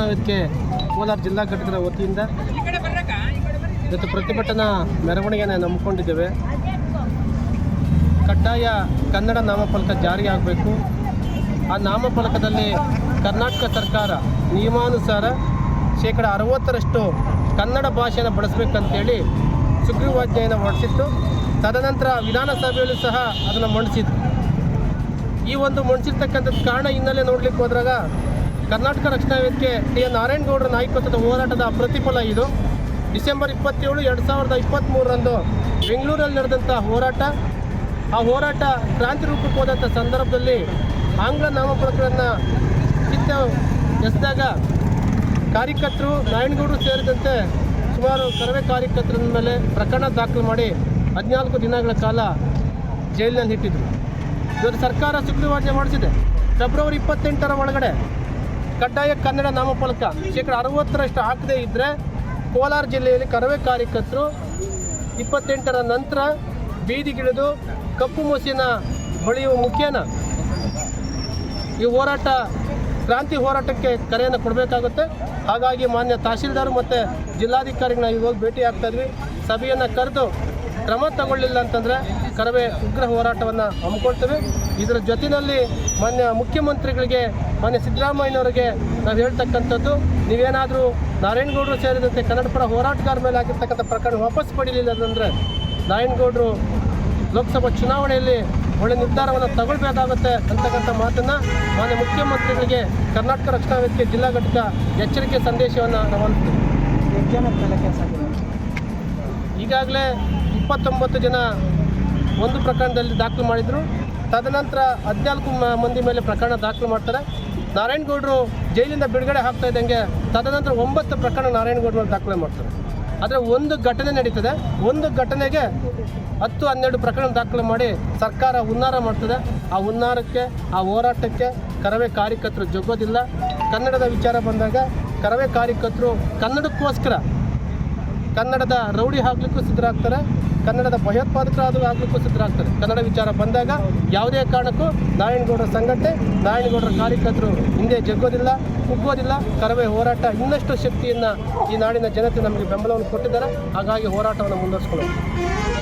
ರಕ್ಷಣಾ ವೇದಿಕೆ ಕೋಲಾರ ಜಿಲ್ಲಾ ಘಟಕದ ವತಿಯಿಂದ ಇವತ್ತು ಪ್ರತಿಭಟನಾ ಮೆರವಣಿಗೆಯನ್ನು ನಂಬಿಕೊಂಡಿದ್ದೇವೆ. ಕಡ್ಡಾಯ ಕನ್ನಡ ನಾಮಫಲಕ ಜಾರಿಯಾಗಬೇಕು. ಆ ನಾಮಫಲಕದಲ್ಲಿ ಕರ್ನಾಟಕ ಸರ್ಕಾರ ನಿಯಮಾನುಸಾರ 60% ಕನ್ನಡ ಭಾಷೆಯನ್ನು ಬಳಸಬೇಕಂತೇಳಿ ಸುಗ್ರೀವಾಜ್ಞೆಯನ್ನು ಹೊರಡಿಸಿತ್ತು. ತದನಂತರ ವಿಧಾನಸಭೆಯಲ್ಲೂ ಸಹ ಅದನ್ನು ಮಂಡಿಸಿತ್ತು. ಈ ಒಂದು ಮಂಡಿಸಿರ್ತಕ್ಕಂಥದ್ದು ಕಾರಣ ಹಿನ್ನೆಲೆ ನೋಡಲಿಕ್ಕೆ ಹೋದಾಗ ಕರ್ನಾಟಕ ರಕ್ಷಣಾ ವೇದಿಕೆ ಟಿ.ಎನ್. ನಾರಾಯಣಗೌಡರ ನಾಯಕತ್ವದ ಹೋರಾಟದ ಪ್ರತಿಫಲ ಇದು. ಡಿಸೆಂಬರ್ 27, 2023ರಂದು ಬೆಂಗಳೂರಲ್ಲಿ ನಡೆದಂಥ ಹೋರಾಟ, ಆ ಹೋರಾಟ ಕ್ರಾಂತಿ ರೂಪಕ್ಕೆ ಹೋದಂಥ ಸಂದರ್ಭದಲ್ಲಿ ಆಂಗ್ಲ ನಾಮಫಲಕಗಳನ್ನು ಎಸೆದಾಗ ಕಾರ್ಯಕರ್ತರು ನಾರಾಯಣಗೌಡರು ಸೇರಿದಂತೆ ಸುಮಾರು ಕರವೇ ಕಾರ್ಯಕರ್ತರ ಮೇಲೆ ಪ್ರಕರಣ ದಾಖಲು ಮಾಡಿ 14 ದಿನಗಳ ಕಾಲ ಜೈಲಿನಲ್ಲಿ ಇಟ್ಟಿದ್ರು. ಇವತ್ತು ಸರ್ಕಾರ ಸುಗ್ರೀವಾಜ್ಞೆ ಮಾಡಿಸಿದೆ. ಫೆಬ್ರವರಿ 28ರ ಒಳಗಡೆ ಕಡ್ಡಾಯ ಕನ್ನಡ ನಾಮಫಲಕ 60% ಹಾಕದೇ ಇದ್ದರೆ ಕೋಲಾರ ಜಿಲ್ಲೆಯಲ್ಲಿ ಕರವೇ ಕಾರ್ಯಕರ್ತರು 28ರ ನಂತರ ಬೀದಿಗಿಳಿದು ಕಪ್ಪು ಮಸೀನ ಬಳಿಯುವ ಮುಖೇನ ಈ ಹೋರಾಟ ಕ್ರಾಂತಿ ಹೋರಾಟಕ್ಕೆ ಕರೆಯನ್ನು ಕೊಡಬೇಕಾಗುತ್ತೆ. ಹಾಗಾಗಿ ಮಾನ್ಯ ತಹಶೀಲ್ದಾರ್ ಮತ್ತು ಜಿಲ್ಲಾಧಿಕಾರಿಗಳನ್ನ ಇವಾಗ ಭೇಟಿ ಆಗ್ತಾ ಇದ್ವಿ. ಸಭೆಯನ್ನು ಕರೆದು ಕ್ರಮ ತಗೊಳ್ಳಿಲ್ಲ ಅಂತಂದರೆ ಕರವೇ ಉಗ್ರ ಹೋರಾಟವನ್ನು ಹಮ್ಮಿಕೊಳ್ತೇವೆ. ಇದರ ಜೊತೆಯಲ್ಲಿ ಮಾನ್ಯ ಮುಖ್ಯಮಂತ್ರಿಗಳಿಗೆ, ಮಾನ್ಯ ಸಿದ್ದರಾಮಯ್ಯನವರಿಗೆ ನಾವು ಹೇಳ್ತಕ್ಕಂಥದ್ದು, ನೀವೇನಾದರೂ ನಾರಾಯಣಗೌಡರು ಸೇರಿದಂತೆ ಕನ್ನಡಪರ ಹೋರಾಟಗಾರ ಮೇಲೆ ಆಗಿರ್ತಕ್ಕಂಥ ಪ್ರಕರಣ ವಾಪಸ್ ಪಡೀಲಿಲ್ಲ ಅಂತಂದರೆ ನಾರಾಯಣಗೌಡರು ಲೋಕಸಭಾ ಚುನಾವಣೆಯಲ್ಲಿ ಒಳ್ಳೆ ನಿರ್ಧಾರವನ್ನು ತಗೊಳ್ಬೇಕಾಗುತ್ತೆ ಅಂತಕ್ಕಂಥ ಮಾತನ್ನು ಮಾನ್ಯ ಮುಖ್ಯಮಂತ್ರಿಗಳಿಗೆ ಕರ್ನಾಟಕ ರಕ್ಷಣಾ ವೇದಿಕೆ ಜಿಲ್ಲಾ ಘಟಕ ಎಚ್ಚರಿಕೆ ಸಂದೇಶವನ್ನು ನಾವು ಈಗಾಗಲೇ 29 ಜನ ಒಂದು ಪ್ರಕರಣದಲ್ಲಿ ದಾಖಲು ಮಾಡಿದರು. ತದನಂತರ 14 ಮಂದಿ ಮೇಲೆ ಪ್ರಕರಣ ದಾಖಲು ಮಾಡ್ತಾರೆ. ನಾರಾಯಣಗೌಡರು ಜೈಲಿಂದ ಬಿಡುಗಡೆ ಆಗ್ತಾ ಇದ್ದಂಗೆ ತದನಂತರ 9 ಪ್ರಕರಣ ನಾರಾಯಣಗೌಡರ ಮೇಲೆ ದಾಖಲೆ ಮಾಡ್ತಾರೆ. ಆದರೆ ಒಂದು ಘಟನೆ ನಡೀತದೆ. ಒಂದು ಘಟನೆಗೆ 10-12 ಪ್ರಕರಣ ದಾಖಲೆ ಮಾಡಿ ಸರ್ಕಾರ ಹುನ್ನಾರ ಮಾಡ್ತದೆ. ಆ ಹುನ್ನಾರಕ್ಕೆ, ಆ ಹೋರಾಟಕ್ಕೆ ಕರವೇ ಕಾರ್ಯಕರ್ತರು ಜಗ್ಗೋದಿಲ್ಲ. ಕನ್ನಡದ ವಿಚಾರ ಬಂದಾಗ ಕರವೇ ಕಾರ್ಯಕರ್ತರು ಕನ್ನಡಕ್ಕೋಸ್ಕರ ಕನ್ನಡದ ರೌಡಿ ಆಗಲಿಕ್ಕೂ ಸಿದ್ಧರಾಗ್ತಾರೆ, ಕನ್ನಡದ ಭಯೋತ್ಪಾದಕರಾದರೂ ಆಗಲಿಕ್ಕೂ ಸಿದ್ಧರಾಗ್ತಾರೆ. ಕನ್ನಡ ವಿಚಾರ ಬಂದಾಗ ಯಾವುದೇ ಕಾರಣಕ್ಕೂ ನಾರಾಯಣಗೌಡರ ಸಂಘಟನೆ, ನಾರಾಯಣಗೌಡರ ಕಾರ್ಯಕರ್ತರು ಹಿಂದೆ ಜಗ್ಗೋದಿಲ್ಲ, ಕುಗ್ಗೋದಿಲ್ಲ. ಕರವೇ ಹೋರಾಟ ಇನ್ನಷ್ಟು ಶಕ್ತಿಯನ್ನು ಈ ನಾಡಿನ ಜನತೆ ನಮಗೆ ಬೆಂಬಲವನ್ನು ಕೊಟ್ಟಿದ್ದಾರೆ. ಹಾಗಾಗಿ ಹೋರಾಟವನ್ನು ಮುಂದುವರಿಸ್ಕೊಳ್ಳೋದು.